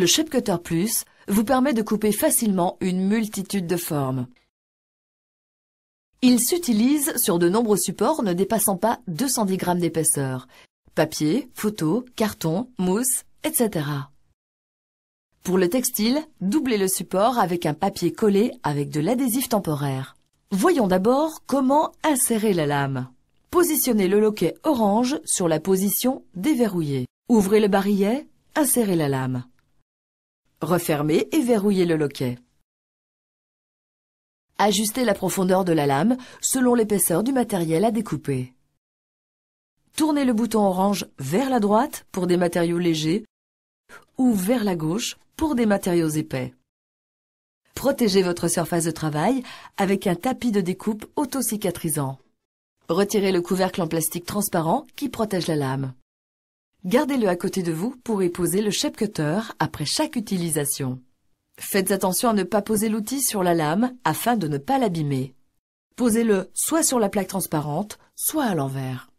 Le Shape Cutter Plus vous permet de couper facilement une multitude de formes. Il s'utilise sur de nombreux supports ne dépassant pas 210 grammes d'épaisseur. Papier, photo, carton, mousse, etc. Pour le textile, doublez le support avec un papier collé avec de l'adhésif temporaire. Voyons d'abord comment insérer la lame. Positionnez le loquet orange sur la position déverrouillée. Ouvrez le barillet, insérez la lame. Refermez et verrouillez le loquet. Ajustez la profondeur de la lame selon l'épaisseur du matériel à découper. Tournez le bouton orange vers la droite pour des matériaux légers ou vers la gauche pour des matériaux épais. Protégez votre surface de travail avec un tapis de découpe auto-cicatrisant. Retirez le couvercle en plastique transparent qui protège la lame. Gardez-le à côté de vous pour y poser le Shape Cutter après chaque utilisation. Faites attention à ne pas poser l'outil sur la lame afin de ne pas l'abîmer. Posez-le soit sur la plaque transparente, soit à l'envers.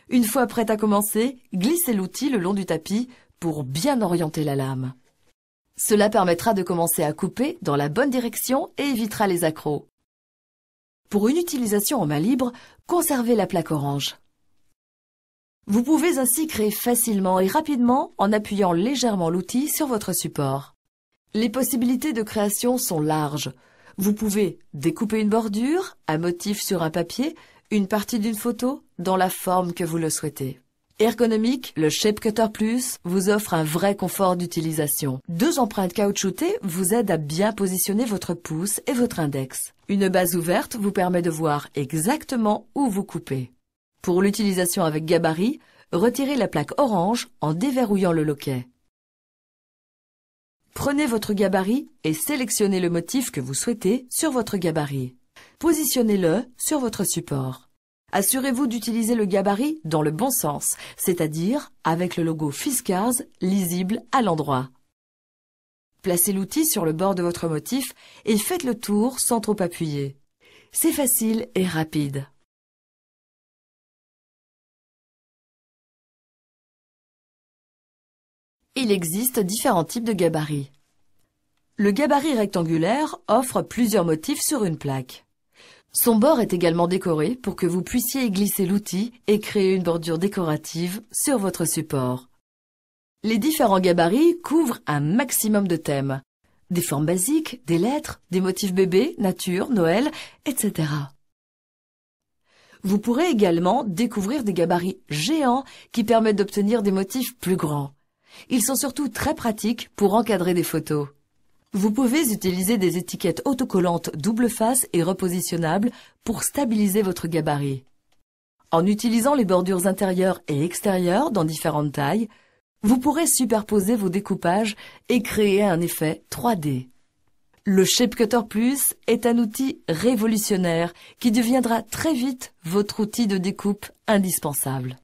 Une fois prêt à commencer, glissez l'outil le long du tapis pour bien orienter la lame. Cela permettra de commencer à couper dans la bonne direction et évitera les accrocs. Pour une utilisation en main libre, conservez la plaque orange. Vous pouvez ainsi créer facilement et rapidement en appuyant légèrement l'outil sur votre support. Les possibilités de création sont larges. Vous pouvez découper une bordure, un motif sur un papier, une partie d'une photo, dans la forme que vous le souhaitez. Ergonomique, le Shape Cutter Plus vous offre un vrai confort d'utilisation. 2 empreintes caoutchoutées vous aident à bien positionner votre pouce et votre index. Une base ouverte vous permet de voir exactement où vous coupez. Pour l'utilisation avec gabarit, retirez la plaque orange en déverrouillant le loquet. Prenez votre gabarit et sélectionnez le motif que vous souhaitez sur votre gabarit. Positionnez-le sur votre support. Assurez-vous d'utiliser le gabarit dans le bon sens, c'est-à-dire avec le logo Fiskars lisible à l'endroit. Placez l'outil sur le bord de votre motif et faites le tour sans trop appuyer. C'est facile et rapide. Il existe différents types de gabarits. Le gabarit rectangulaire offre plusieurs motifs sur une plaque. Son bord est également décoré pour que vous puissiez y glisser l'outil et créer une bordure décorative sur votre support. Les différents gabarits couvrent un maximum de thèmes. Des formes basiques, des lettres, des motifs bébés, nature, Noël, etc. Vous pourrez également découvrir des gabarits géants qui permettent d'obtenir des motifs plus grands. Ils sont surtout très pratiques pour encadrer des photos. Vous pouvez utiliser des étiquettes autocollantes double face et repositionnables pour stabiliser votre gabarit. En utilisant les bordures intérieures et extérieures dans différentes tailles, vous pourrez superposer vos découpages et créer un effet 3D. Le Shape Cutter Plus est un outil révolutionnaire qui deviendra très vite votre outil de découpe indispensable.